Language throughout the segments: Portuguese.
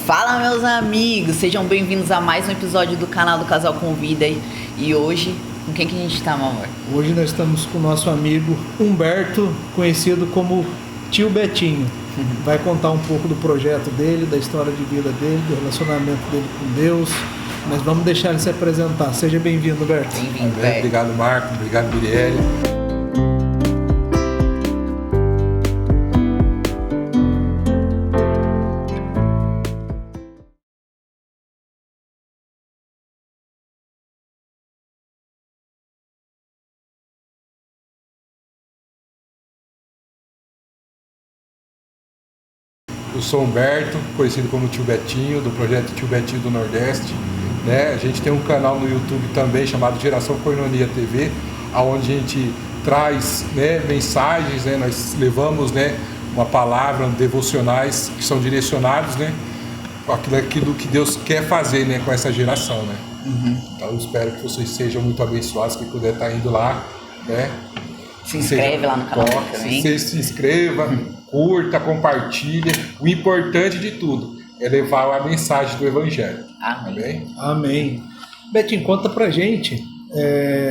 Fala, meus amigos, sejam bem-vindos a mais um episódio do canal do Casal Convida. E hoje, com quem que a gente tá, meu amor? Hoje nós estamos com o nosso amigo Humberto, conhecido como Tio Betinho. Vai contar um pouco do projeto dele, da história de vida dele, do relacionamento dele com Deus. Mas vamos deixar ele se apresentar. Seja bem-vindo, Humberto. Bem-vindo, Obrigado, Marco. Obrigado, Mirielle. Eu sou Humberto, conhecido como Tio Betinho, do projeto Tio Betinho do Nordeste. A gente tem um canal no YouTube também chamado Geração Koinonia TV, onde a gente traz mensagens, nós levamos uma palavra, devocionais que são direcionados aquilo que Deus quer fazer com essa geração. Então eu espero que vocês sejam muito abençoados, quem puder estar indo lá. Se inscreve lá no canal também. Você se inscreva, curta, compartilha. O importante de tudo é levar a mensagem do Evangelho. Amém. Amém. Betinho, conta pra gente.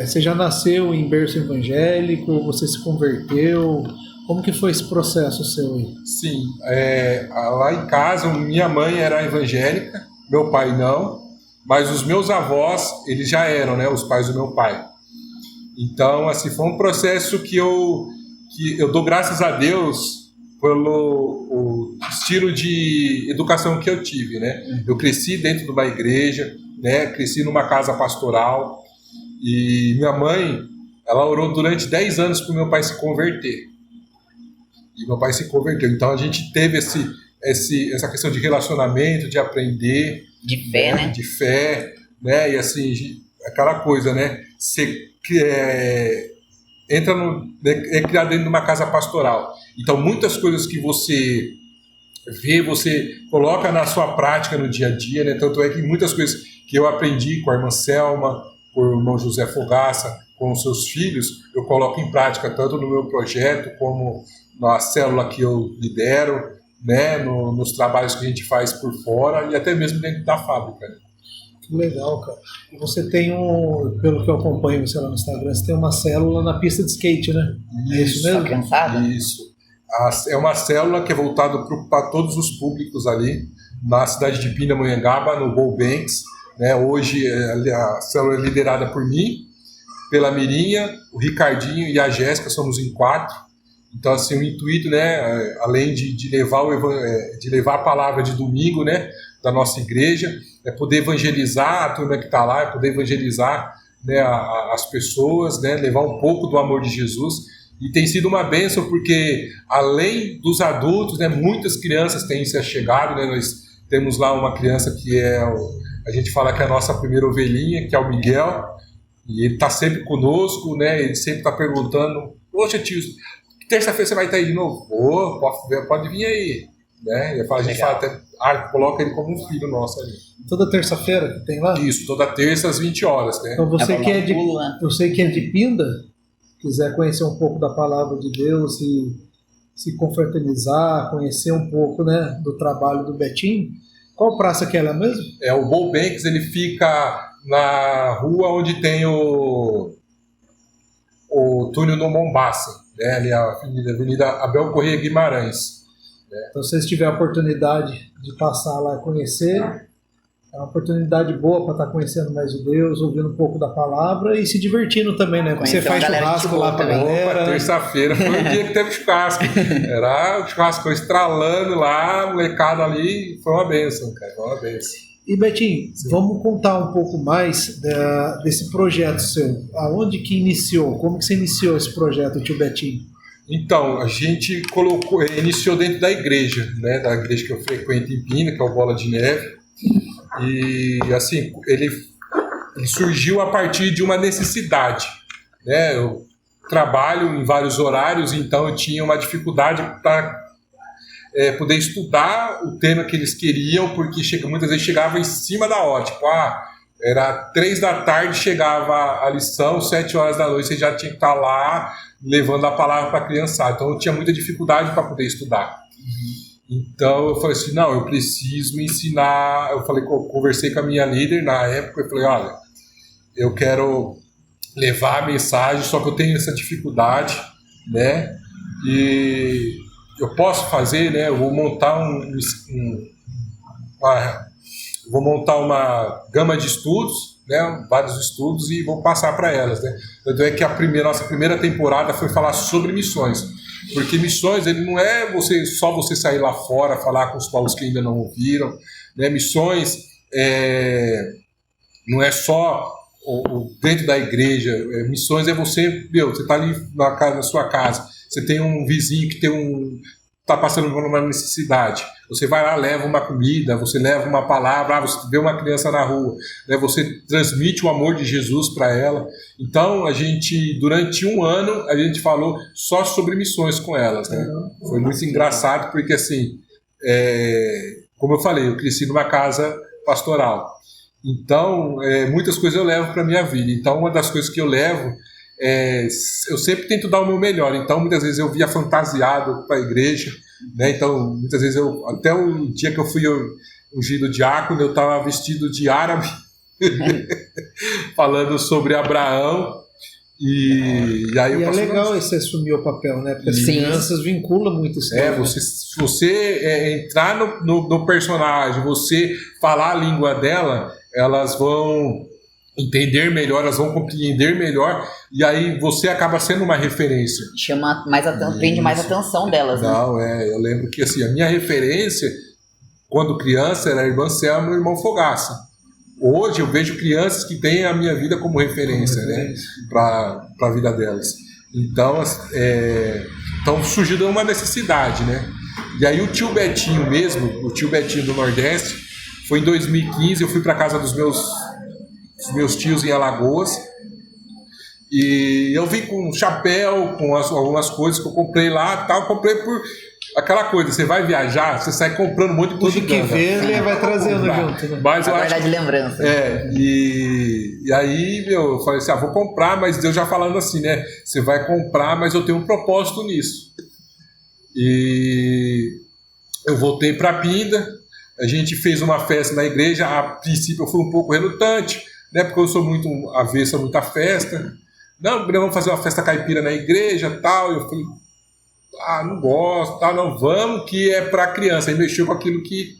Você já nasceu em berço evangélico? Você se converteu? Como que foi esse processo seu aí? Sim, lá em casa minha mãe era evangélica, meu pai não, mas os meus avós, eles já eram, os pais do meu pai. Então, assim, foi um processo que eu dou graças a Deus pelo o estilo de educação que eu tive, Eu cresci dentro de uma igreja, cresci numa casa pastoral, e minha mãe, ela orou durante 10 anos para o meu pai se converter. E meu pai se converteu. Então, a gente teve essa questão de relacionamento, de aprender. De fé, De fé, e assim, aquela coisa, Você entra é criado dentro de uma casa pastoral. Então, muitas coisas que você vê, você coloca na sua prática no dia a dia, Tanto é que muitas coisas que eu aprendi com a irmã Selma, com o irmão José Fogaça, com os seus filhos, eu coloco em prática tanto no meu projeto como na célula que eu lidero, nos trabalhos que a gente faz por fora e até mesmo dentro da fábrica. Que legal, cara. E você tem pelo que eu acompanho você lá no Instagram, você tem uma célula na pista de skate, né? Isso, é isso mesmo? Cansada? Isso. É uma célula que é voltada para todos os públicos ali, na cidade de Pindamonhangaba, no Bowl Banks. Hoje a célula é liderada por mim, pela Mirinha, o Ricardinho e a Jéssica, somos em 4. Então, assim, o intuito, além de levar a palavra de domingo, da nossa igreja, é poder evangelizar a turma que está lá, é poder evangelizar as pessoas, levar um pouco do amor de Jesus. E tem sido uma bênção porque, além dos adultos, muitas crianças têm se achegado. Nós temos lá uma criança que a gente fala que é a nossa primeira ovelhinha, que é o Miguel, e ele está sempre conosco, ele sempre está perguntando: poxa, tio, terça-feira você vai estar aí de novo? Pode vir aí. A gente fala até, coloca ele como um filho nosso ali. Toda terça-feira que tem lá? Isso, toda terça às 20 horas. Então você que é de Pinda, quiser conhecer um pouco da palavra de Deus e se confraternizar, conhecer um pouco do trabalho do Betinho, qual praça que é ela mesmo? O Bowl Banks, ele fica na rua onde tem o túnel do Mombasa, ali a Avenida Abel Corrêa Guimarães. Então, se vocês tiverem a oportunidade de passar lá e conhecer, é uma oportunidade boa para estar conhecendo mais de Deus, ouvindo um pouco da palavra e se divertindo também, Porque você faz churrasco lá para a galera. Terça-feira foi o dia que teve churrasco. Era o churrasco estralando lá, o molecada ali, foi uma bênção, cara, foi uma bênção. E Betinho, vamos contar um pouco mais desse projeto seu. Aonde que iniciou? Como que você iniciou esse projeto, tio Betinho? Então, a gente iniciou dentro da igreja, da igreja que eu frequento em Pina, que é o Bola de Neve. E, assim, ele surgiu a partir de uma necessidade. Eu trabalho em vários horários, então eu tinha uma dificuldade para poder estudar o tema que eles queriam, porque muitas vezes chegava em cima da hora. Tipo, era 3 da tarde, chegava a lição, 7 horas da noite você já tinha que estar lá levando a palavra para a criançada. Então eu tinha muita dificuldade para poder estudar. Então eu falei assim, não, eu preciso me ensinar. Eu falei, conversei com a minha líder na época, eu falei, olha, eu quero levar a mensagem, só que eu tenho essa dificuldade, né? E eu posso fazer, né? Eu vou montar vou montar uma gama de estudos, né? Vários estudos, e vou passar para elas, né? Tanto é que nossa primeira temporada foi falar sobre missões, porque missões, ele não é só você sair lá fora, falar com os povos que ainda não ouviram, né? Missões não é só dentro da igreja. Missões é você está ali na sua casa, você tem um vizinho que está passando por uma necessidade, você vai lá, leva uma comida, você leva uma palavra, você vê uma criança na rua, né, você transmite o amor de Jesus para ela. Então durante um ano a gente falou só sobre missões com elas, né? Foi muito engraçado, porque assim, como eu falei, eu cresci numa casa pastoral, então muitas coisas eu levo para minha vida. Então uma das coisas que eu levo, eu sempre tento dar o meu melhor. Então muitas vezes eu via fantasiado para a igreja, né? Então muitas vezes até o dia que eu fui ungido diácono, eu estava vestido de árabe falando sobre Abraão. E aí é legal você assumir o papel, né? Porque as crianças vinculam muito isso. Se você entrar no personagem, você falar a língua dela, elas vão entender melhor, elas vão compreender melhor, e aí você acaba sendo uma referência. Chama mais prende mais atenção delas, né? Não, eu lembro que assim, a minha referência, quando criança, era a irmã Selma e o irmão Fogaça. Hoje eu vejo crianças que têm a minha vida como referência, né, para a vida delas. Então surgiu uma necessidade, né? E aí o tio Betinho mesmo, o tio Betinho do Nordeste, foi em 2015, eu fui para casa dos meus tios em Alagoas, e eu vim com um chapéu, com algumas coisas que eu comprei lá, tal. Comprei por aquela coisa, você vai viajar, você sai comprando um monte de coisa. Tudo que vê, ele vai trazendo junto, né? Mas eu acho de lembrança. E aí, eu falei assim, vou comprar, mas Deus já falando assim, né? Você vai comprar, mas eu tenho um propósito nisso. E eu voltei para Pinda, a gente fez uma festa na igreja. A princípio eu fui um pouco relutante, né? Porque eu sou muito avesso a muita festa. Não, vamos fazer uma festa caipira na igreja, tal. Eu falei, não gosto, tal, não, vamos, que é para criança. Aí mexeu com aquilo que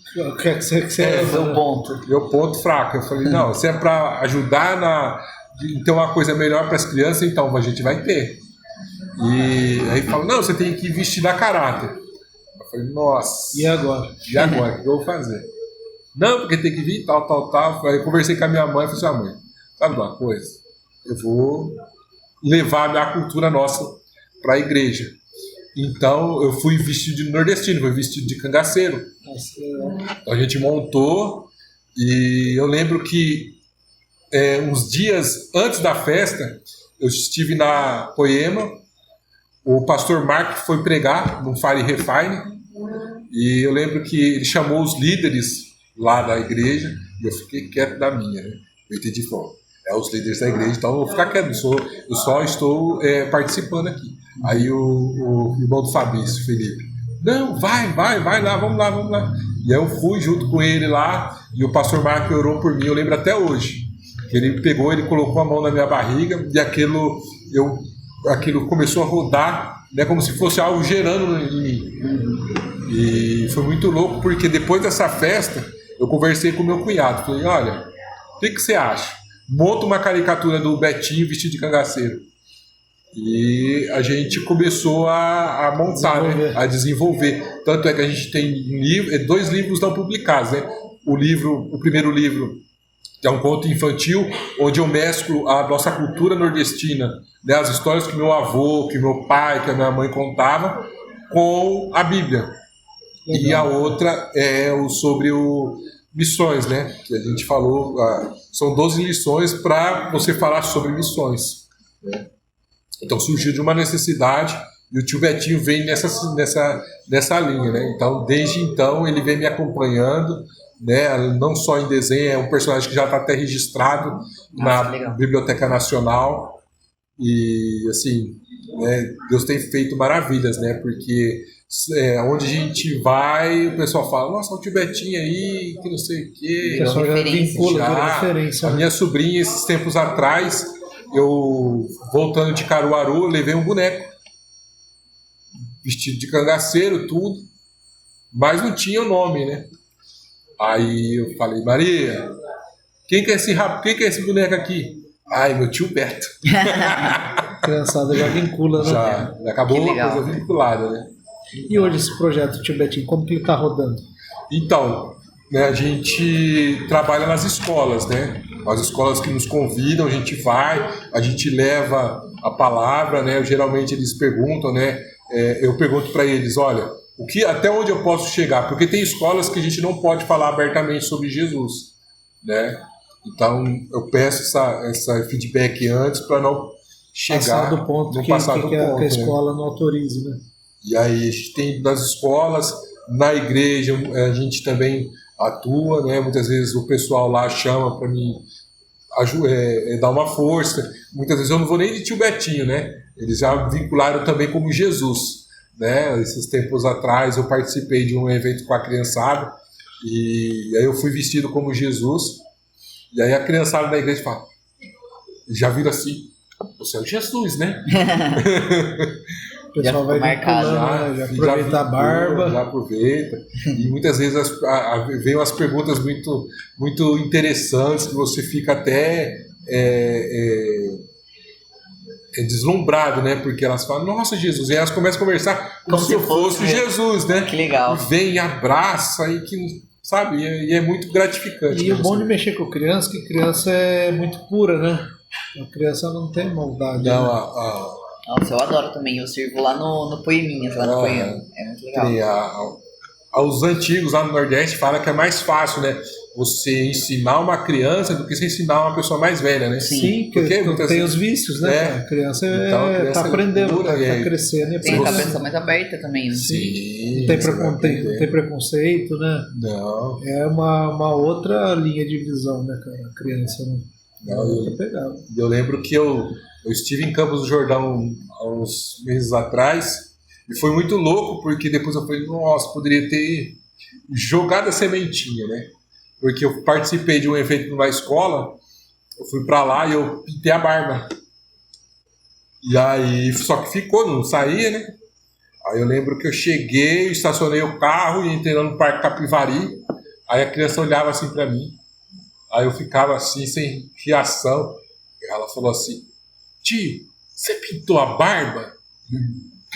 meu ponto fraco. Eu falei, não, se é para ajudar em ter uma coisa melhor para as crianças, então a gente vai ter. E aí falou, não, você tem que vestir da caráter. Eu falei, nossa. E agora? O que eu vou fazer? Não, porque tem que vir, tal. Aí eu conversei com a minha mãe e falei assim, mãe, sabe uma coisa? Eu vou levar a minha cultura nossa para a igreja. Então eu fui vestido de nordestino, fui vestido de cangaceiro. Então a gente montou, e eu lembro que uns dias antes da festa, eu estive na Poema, o pastor Mark foi pregar no Fire Refine, e eu lembro que ele chamou os líderes lá da igreja, e eu fiquei quieto da minha, né? Eu entendi, os líderes da igreja, então eu vou ficar quieto, eu só estou participando aqui. Aí o irmão do Fabrício, Felipe, não, vai lá, vamos lá. E aí eu fui junto com ele lá, e o pastor Marco orou por mim, eu lembro até hoje. Ele colocou a mão na minha barriga, e aquilo começou a rodar, né, como se fosse algo gerando em mim. E foi muito louco, porque depois dessa festa, eu conversei com meu cunhado, falei, olha, o que você acha? Monta uma caricatura do Betinho vestido de cangaceiro. E a gente começou a montar, né? A desenvolver. Tanto é que a gente tem 2 livros não publicados, né? O primeiro livro, que é um conto infantil, onde eu mesclo a nossa cultura nordestina, né? As histórias que meu avô, que meu pai, que a minha mãe contava, com a Bíblia. Legal. E a outra é sobre missões, né? Que a gente falou, são 12 lições para você falar sobre missões, né? Então surgiu de uma necessidade, e o tio Betinho vem nessa linha, né? Então, desde então, ele vem me acompanhando, né? Não só em desenho, é um personagem que já está até registrado na Biblioteca Nacional. E, assim, né, Deus tem feito maravilhas, né? Porque onde a gente vai, o pessoal fala, nossa, o tio Betinho aí, que não sei o quê. O pessoal já vincula, vira Já, referência. a minha sobrinha, esses tempos atrás, eu, voltando de Caruaru, eu levei um boneco, vestido de cangaceiro, tudo, mas não tinha o nome, né? Aí eu falei, Maria, quem que é esse boneco aqui? Ai, meu tio Beto. A criançada já vincula, né? Já acabou Que uma legal. coisa vinculada, né? E hoje esse projeto, tio Betinho, como que ele tá rodando? Então, né, a gente trabalha nas escolas, né? As escolas que nos convidam, a gente vai, a gente leva a palavra, né? Geralmente eles perguntam, né? Eu pergunto para eles, olha, até onde eu posso chegar? Porque tem escolas que a gente não pode falar abertamente sobre Jesus, né? Então, eu peço essa feedback antes para não chegar... Passar do ponto não que passar do a ponto, né? escola não autorize, né? E aí a gente tem nas escolas, na igreja a gente também atua, né? Muitas vezes o pessoal lá chama para mim dar uma força. Muitas vezes eu não vou nem de tio Betinho, né? Eles já vincularam também como Jesus, né? Esses tempos atrás eu participei de um evento com a criançada e aí eu fui vestido como Jesus. E aí a criançada da igreja fala, já viram assim, você é o Jesus, né? O pessoal Já vai ficou marcado, vinculando, né? Já aproveita a barba. Já aproveita. E muitas vezes vem umas perguntas muito, muito interessantes que você fica até deslumbrado, né? Porque elas falam, nossa, Jesus. E elas começam a conversar como se eu fosse Jesus, né? Que legal. E vem, abraça, e que, sabe? E é muito gratificante. E o bom de mexer com criança, que criança é muito pura, né? A criança não tem maldade. Não, né? Nossa, eu adoro também. Eu sirvo lá no Poeminhas, lá no Poema. É muito legal. Os antigos lá no Nordeste falam que é mais fácil, né? Você ensinar uma criança do que você ensinar uma pessoa mais velha, né? Sim, porque tem os vícios, né? A criança então, tá aprendendo, pura, tá crescendo. Tem a cabeça mais aberta também, né? Sim. Não tem preconceito, né? Não. É uma outra linha de visão, né, cara? A criança, né? Eu lembro que eu estive em Campos do Jordão há uns meses atrás e foi muito louco, porque depois eu falei, nossa, poderia ter jogado a sementinha, né? Porque eu participei de um evento numa escola, eu fui pra lá e eu pintei a barba. E aí, só que ficou, não saía, né? Aí eu lembro que eu cheguei, estacionei o carro e entrei no Parque Capivari. Aí a criança olhava assim pra mim. Aí eu ficava assim, sem reação. E ela falou assim, tio, você pintou a barba?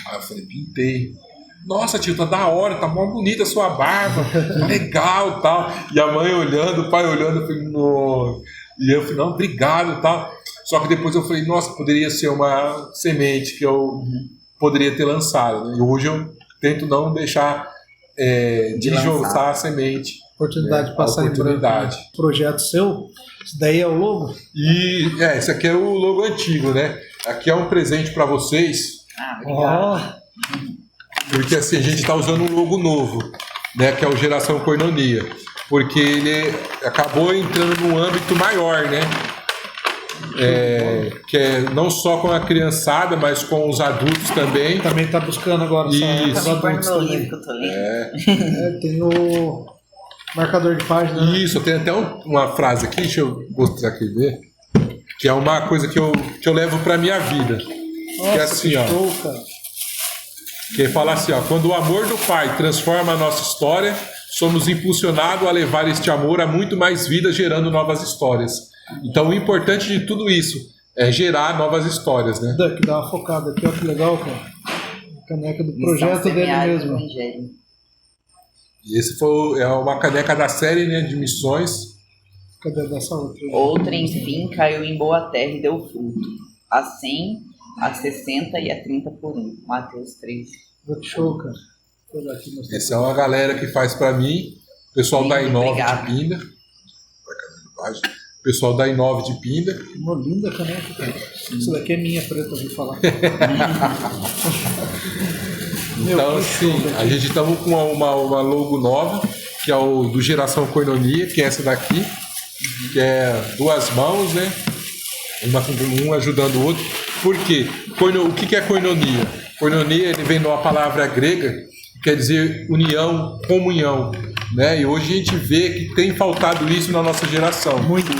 Aí eu falei, pintei. Nossa, tio, tá da hora, tá mó bonita a sua barba, tá legal e tal. E a mãe olhando, o pai olhando, eu falei, não. E eu falei, não, obrigado e tal. Só que depois eu falei, nossa, poderia ser uma semente que eu poderia ter lançado, né? E hoje eu tento não deixar de jogar a semente. Oportunidade de passar em branco. Projeto seu, isso daí é o logo? E esse aqui é o logo antigo, né? Aqui é um presente para vocês. Obrigado. Porque assim, a gente está usando um logo novo, né? Que é o Geração Koinonia. Porque ele acabou entrando num âmbito maior, né? Que é não só com a criançada, mas com os adultos também. Também está buscando agora os adultos também. Tem o marcador de página. Isso, eu tenho até uma frase aqui, deixa eu mostrar aqui ver, que é uma coisa que eu levo para minha vida. Nossa, que é assim, ó. Show, cara. Que fala assim, ó, quando o amor do Pai transforma a nossa história, somos impulsionados a levar este amor a muito mais vidas, gerando novas histórias. Então, o importante de tudo isso é gerar novas histórias, né? Que dá uma focada aqui, ó, que legal, cara. A caneca do projeto dele mesmo. E esse é uma caneca da série, né, de missões. Cadê dessa outra? Outra, enfim, caiu em boa terra e deu fruto. A 100, a 60 e a 30 por 1. Mateus 3. Show, cara. Essa é uma galera que faz para mim. O pessoal da Inove de Pinda. O pessoal da Inove de Pinda. Uma linda caneca, cara. Isso daqui é minha, preta, ouvi falar. Então, assim, a gente está com uma logo nova, que é o do Geração Koinonia, que é essa daqui, que é duas mãos, né? Um ajudando o outro. Por quê? O que é koinonia? Koinonia, ele vem de uma palavra grega quer dizer união, comunhão, né? E hoje a gente vê que tem faltado isso na nossa geração. Muito.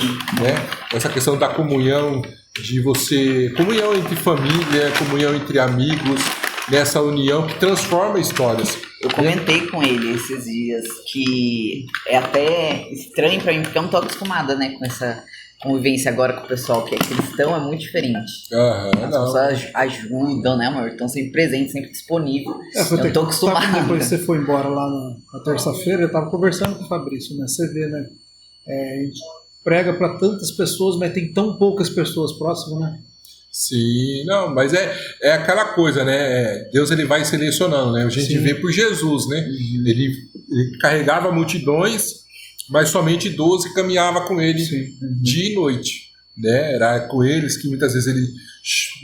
Né? Essa questão da comunhão, comunhão entre família, comunhão entre amigos, nessa união que transforma histórias. Eu comentei com ele esses dias que é até estranho pra mim, porque eu não tô acostumada, né, com essa convivência agora com o pessoal que é cristão, é muito diferente. As pessoas ajudam, né, amor? Estão sempre presentes, sempre disponíveis. Eu não tô acostumada. Depois que você foi embora lá na terça-feira, eu tava conversando com o Fabrício, né? Você vê, né? A gente prega para tantas pessoas, mas tem tão poucas pessoas próximas, né? Sim, não, mas é aquela coisa, né? Deus ele vai selecionando, né? A gente vê por Jesus, né? Ele carregava multidões, mas somente 12 caminhava com ele dia e noite, né? Era com eles que muitas vezes ele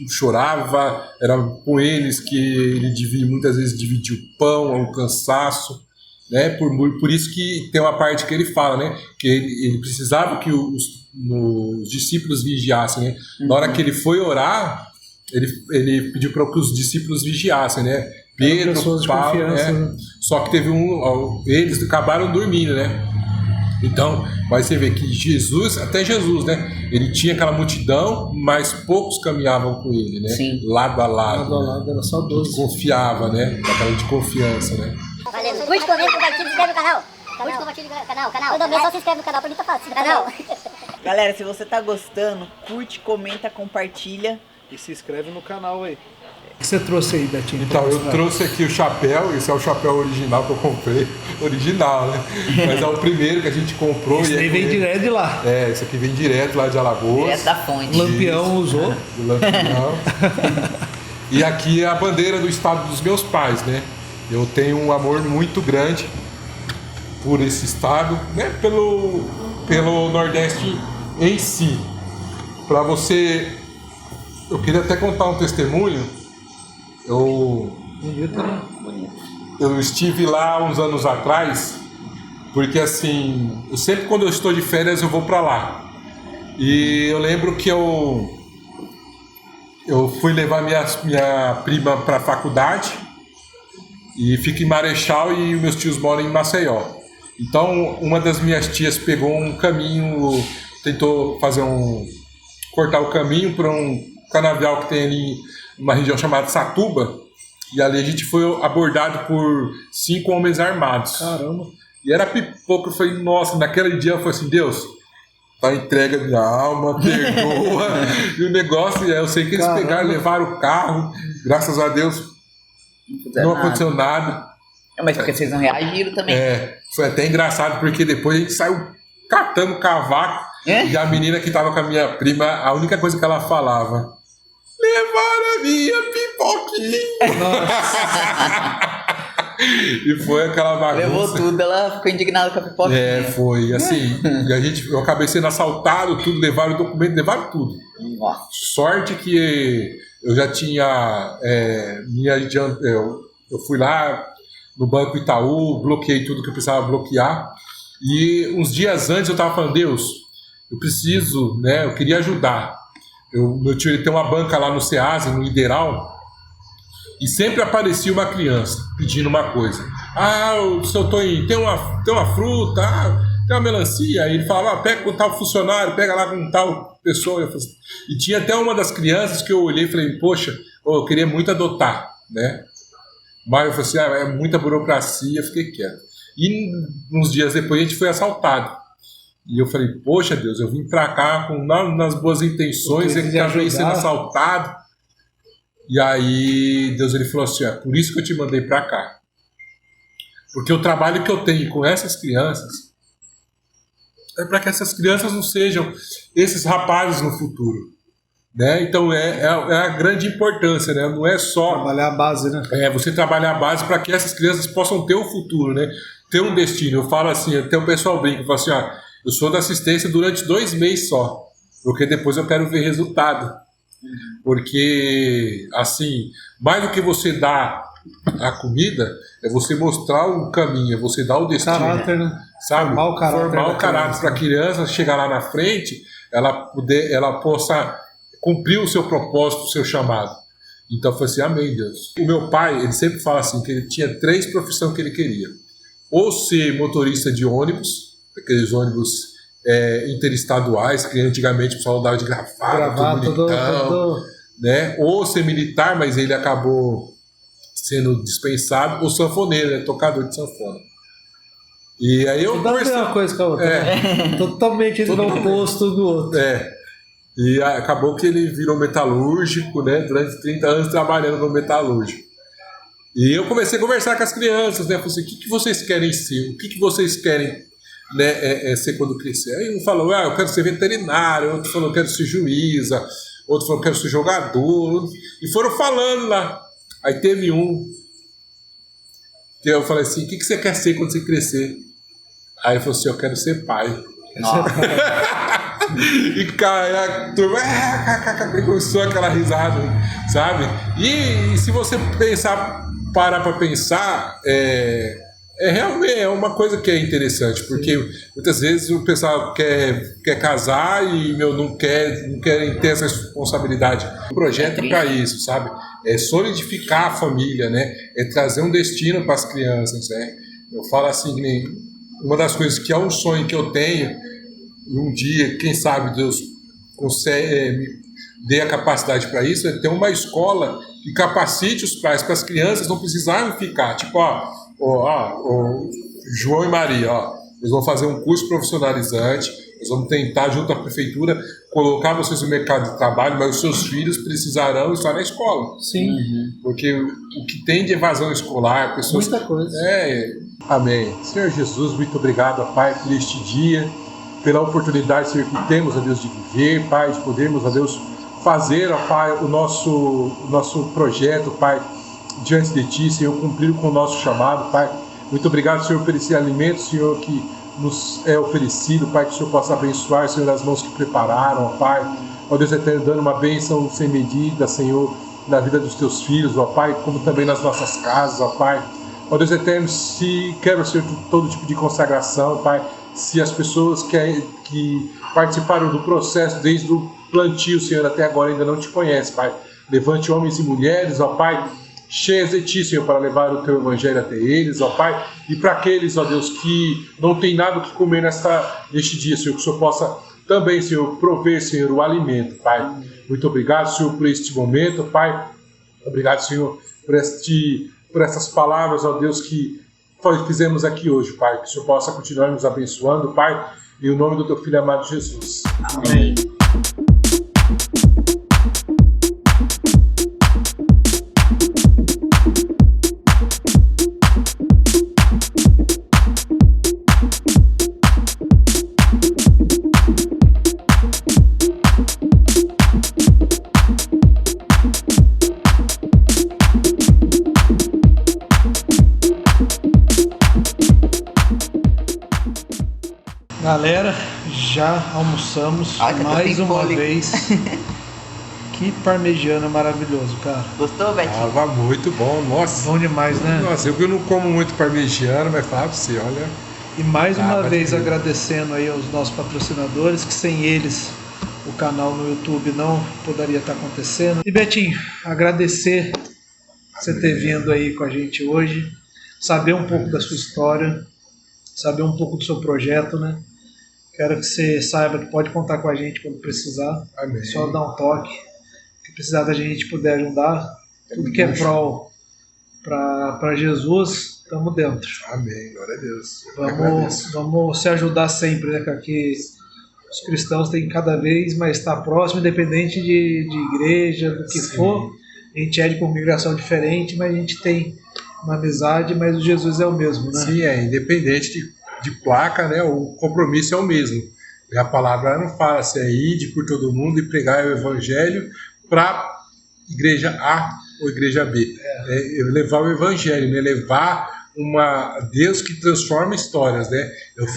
chorava, era com eles que ele muitas vezes dividia o pão, o cansaço, né? Por isso que tem uma parte que ele fala, né? Que ele precisava que os discípulos vigiassem, né? Na hora que ele foi orar, ele pediu para que os discípulos vigiassem, né? Pedro, Paulo, né? Só que teve eles acabaram dormindo, né? Então, mas você vê que até Jesus, né? Ele tinha aquela multidão, mas poucos caminhavam com ele, né? Sim. Lado a lado. Lado a lado, era só 12. Confiava, né? Aquela de confiança, né? Valeu. Curte, comenta, compartilha, se inscreve no canal. Curte, compartilha no canal. Todo mês só se inscreve no canal, pra mim tá fácil. Canal. Galera, se você tá gostando, curte, comenta, compartilha. E se inscreve no canal aí. O que você trouxe aí, Betinho? Então, eu trouxe aqui o chapéu, esse é o chapéu original que eu comprei. Original, né? Mas é o primeiro que a gente comprou. Esse daí vem direto de lá. Esse aqui vem direto lá de Alagoas. Direto da fonte. Lampião usou. Do Lampião. E aqui é a bandeira do estado dos meus pais, né? Eu tenho um amor muito grande por esse estado, né? Pelo Nordeste em si. Para você... Eu queria até contar um testemunho. Eu estive lá uns anos atrás, porque assim, sempre quando eu estou de férias eu vou para lá. E eu lembro que eu fui levar minha prima para a faculdade e fica em Marechal e meus tios moram em Maceió. Então uma das minhas tias pegou um caminho, tentou cortar o caminho para um canavial que tem ali uma região chamada Satuba, e ali a gente foi abordado por 5 homens armados. Caramba! E era pipoca. Eu falei, nossa, naquele dia eu falei assim, Deus, tá entregue a minha alma, perdoa. E o negócio, eu sei que eles pegaram, levaram o carro, graças a Deus não aconteceu nada. Mas porque vocês não reagiram também. Foi até engraçado, porque depois a gente saiu catando cavaco, e a menina que tava com a minha prima, a única coisa que ela falava: levaram a minha pipoquinha. E foi aquela bagunça. Levou tudo, ela ficou indignada com a pipoquinha. Foi, assim, eu acabei sendo assaltado, tudo, levaram o documento, levaram tudo. Nossa. Sorte que eu já tinha eu fui lá no Banco Itaú, bloqueei tudo que eu precisava bloquear, e uns dias antes eu estava falando, Deus, eu preciso, né, eu queria ajudar. Meu tio ele tem uma banca lá no Ceasa, no Lideral, e sempre aparecia uma criança pedindo uma coisa. O seu Toninho, tem uma fruta, tem uma melancia. Aí ele falava, pega com tal funcionário, pega lá com tal pessoa. E tinha até uma das crianças que eu olhei e falei, poxa, eu queria muito adotar, né? Mas eu falei assim, é muita burocracia, eu fiquei quieto. E uns dias depois a gente foi assaltado. E eu falei, poxa Deus, eu vim pra cá nas boas intenções, e acabei sendo assaltado. E aí Deus ele falou assim, por isso que eu te mandei pra cá. Porque o trabalho que eu tenho com essas crianças é para que essas crianças não sejam esses rapazes no futuro, né? Então é a grande importância, né? Não é só trabalhar a base, né? Você trabalhar a base para que essas crianças possam ter um futuro, né? Ter um destino. Eu falo assim, até o pessoal brinca, eu falo assim, eu sou da assistência durante 2 meses só, porque depois eu quero ver resultado. Porque, assim, mais do que você dar a comida, é você mostrar um caminho, é você dar o destino. Caráter, né? Sabe? Formar o caráter para a criança chegar lá na frente, ela possa cumprir o seu propósito, o seu chamado. Então eu falei assim, amém, Deus. O meu pai, ele sempre fala assim, que ele tinha 3 profissões que ele queria. Ou ser motorista de ônibus, aqueles ônibus interestaduais, que antigamente o pessoal andava de gravata, bonitão, né? Ou ser militar, mas ele acabou sendo dispensado, ou sanfoneiro, né? Tocador de sanfona. E aí eu conversei... uma coisa com a outra, né? Totalmente oposto do outro. E acabou que ele virou metalúrgico, né? Durante 30 anos trabalhando como metalúrgico. E eu comecei a conversar com as crianças, né? Falei assim, o que vocês querem ser? O que vocês querem, né, ser quando crescer? Aí um falou, eu quero ser veterinário, outro falou, eu quero ser juíza, outro falou, eu quero ser jogador. E foram falando lá. Aí teve um que eu falei assim, o que você quer ser quando você crescer? Aí ele falou assim, eu quero ser pai. E cara, a turma começou aquela risada, sabe? E se você parar para pensar, realmente é uma coisa que é interessante, porque muitas vezes o pessoal quer casar e não querem ter essa responsabilidade. O projeto é para isso, sabe? É solidificar a família, né? É trazer um destino para as crianças, né? Eu falo assim, uma das coisas que é um sonho que eu tenho, um dia, quem sabe Deus me dê a capacidade para isso, é ter uma escola que capacite os pais para as crianças não precisarem ficar, tipo, João e Maria, eles vão fazer um curso profissionalizante, nós vamos tentar, junto à prefeitura, colocar vocês no mercado de trabalho, mas os seus filhos precisarão estar na escola. Sim. Porque o que tem de evasão escolar, pessoas... Muita coisa. Amém. Senhor Jesus, muito obrigado, Pai, por este dia, pela oportunidade, Senhor, que temos, Deus, de viver, Pai, de podermos, Deus, fazer, Pai, o nosso projeto, Pai, diante de Ti, Senhor, cumprir com o nosso chamado, Pai. Muito obrigado, Senhor, por esse alimento, Senhor, que nos é oferecido, Pai, que o Senhor possa abençoar, Senhor, as mãos que prepararam, Pai. Ó Deus eterno, dando uma bênção sem medida, Senhor, na vida dos Teus filhos, ó Pai, como também nas nossas casas, ó Pai. Ó Deus eterno, se quero, Senhor, todo tipo de consagração, Pai, se as pessoas que participaram do processo desde o plantio, Senhor, até agora ainda não Te conhecem, Pai, levante homens e mulheres, ó Pai, cheias de Ti, Senhor, para levar o Teu Evangelho até eles, ó Pai, e para aqueles, ó Deus, que não tem nada o que comer neste dia, Senhor, que o Senhor possa também, Senhor, prover, Senhor, o alimento, Pai. Muito obrigado, Senhor, por este momento, Pai. Obrigado, Senhor, por essas palavras, ó Deus, que fizemos aqui hoje, Pai. Que o Senhor possa continuar nos abençoando, Pai, em o nome do Teu Filho amado Jesus. Amém. Galera, já almoçamos mais uma vez. Que parmegiana maravilhoso, cara. Gostou, Betinho? Tava muito bom, nossa. Bom demais, né? Nossa, eu não como muito parmegiana, mas fala pra você, olha. E mais uma vez agradecendo aí aos nossos patrocinadores, que sem eles o canal no YouTube não poderia estar acontecendo. E Betinho, agradecer você ter vindo aí com a gente hoje, saber um pouco da sua história, saber um pouco do seu projeto, né? Quero que você saiba que pode contar com a gente quando precisar. Amém. Só dar um toque. Se precisar da gente puder ajudar, tudo que é prol para Jesus, estamos dentro. Amém, glória a Deus. Vamos se ajudar sempre, né? Que os cristãos têm que cada vez mais estar próximo, independente de igreja, do que for. A gente é de congregação diferente, mas a gente tem uma amizade, mas o Jesus é o mesmo, né? Sim, independente de placa, né? O compromisso é o mesmo. E a palavra não fala se é ir por todo mundo e pregar o evangelho para igreja A ou igreja B. Levar o evangelho, né? Levar Deus que transforma histórias, né? Eu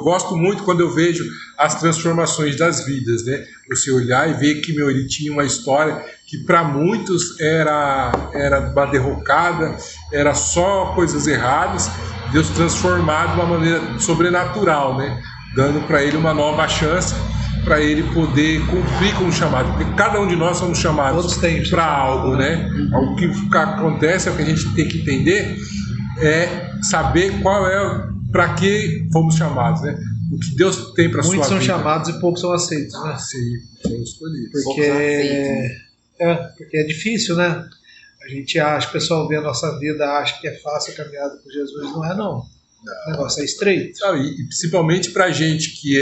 gosto muito quando eu vejo as transformações das vidas, né? Você olhar e ver que ele tinha uma história que para muitos era uma derrocada, era só coisas erradas, Deus transformado de uma maneira sobrenatural, né? Dando para ele uma nova chance para ele poder cumprir com o chamado, porque cada um de nós somos chamados para algo, né? O que acontece, é o que a gente tem que entender é saber qual é, para que fomos chamados, né? O que Deus tem para sua vida. Muitos são chamados e poucos são aceitos, né? Sim, são escolhidos. Porque é difícil, né? A gente acha, o pessoal vê a nossa vida, acha que é fácil a caminhada com Jesus, não é não. O negócio é estreito. Não, e principalmente para a gente que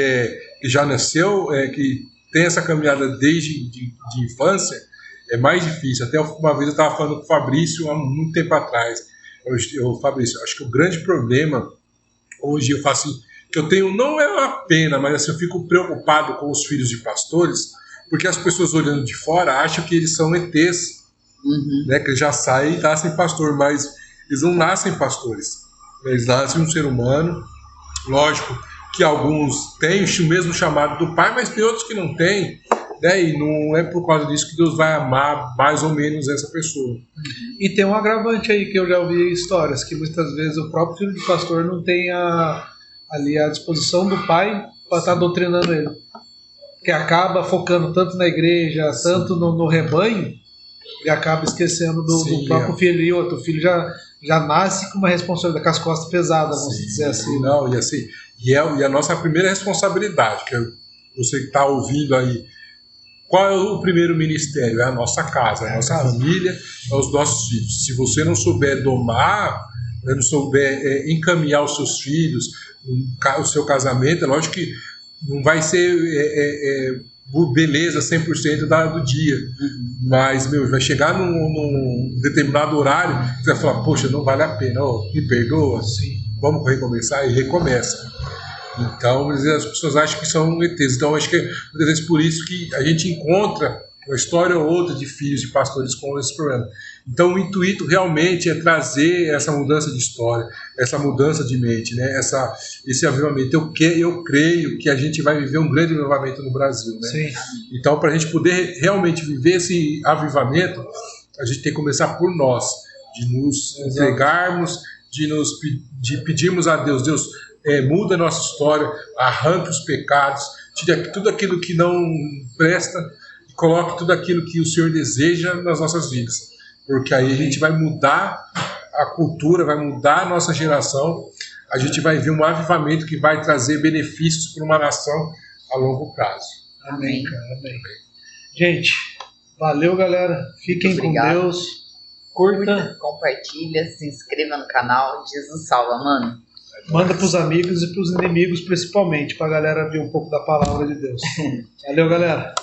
já nasceu, que tem essa caminhada desde de infância, é mais difícil. Até uma vez eu estava falando com o Fabrício há muito tempo atrás. Fabrício, acho que o grande problema hoje eu faço que eu tenho, não é uma pena, mas assim, eu fico preocupado com os filhos de pastores, porque as pessoas olhando de fora acham que eles são ETs, né, que eles já saem e nascem pastor, mas eles não nascem pastores. Eles nascem um ser humano. Lógico que alguns têm o mesmo chamado do pai, mas tem outros que não têm, né? E não é por causa disso que Deus vai amar mais ou menos essa pessoa. E tem um agravante aí que eu já ouvi histórias, que muitas vezes o próprio filho de pastor não tem ali a disposição do pai para estar doutrinando ele. Que acaba focando tanto na igreja, tanto no rebanho, e acaba esquecendo do próprio filho. E outro, o filho já nasce com uma responsabilidade, com as costas pesadas, vamos dizer assim. Não, e assim, e a nossa primeira responsabilidade, que você que está ouvindo aí, qual é o primeiro ministério? É a nossa casa, é a nossa família, é os nossos filhos. Se você não souber domar, não souber encaminhar os seus filhos, o seu casamento, é lógico que não vai ser beleza 100% do dia, mas vai chegar num determinado horário, você vai falar, poxa, não vale a pena, me perdoa, vamos recomeçar, e recomeça. Então, as pessoas acham que são ETs. Então, acho que muitas vezes por isso que a gente encontra uma história ou outra de filhos de pastores com esse problema. Então, o intuito realmente é trazer essa mudança de história, essa mudança de mente, né? Esse avivamento. Eu creio que a gente vai viver um grande avivamento no Brasil, né? Sim. Então, para a gente poder realmente viver esse avivamento, a gente tem que começar por nós, de nos entregarmos, de pedirmos a Deus, muda a nossa história, arranque os pecados, tire tudo aquilo que não presta e coloque tudo aquilo que o Senhor deseja nas nossas vidas. Porque aí a gente vai mudar a cultura, vai mudar a nossa geração, a gente vai ver um avivamento que vai trazer benefícios para uma nação a longo prazo. Amém, cara, amém. Gente, valeu, galera. Fiquem com Deus. Curta, compartilha, se inscreva no canal. Jesus salva, mano. Manda pros amigos e pros inimigos, principalmente, pra galera ver um pouco da palavra de Deus. Valeu, galera.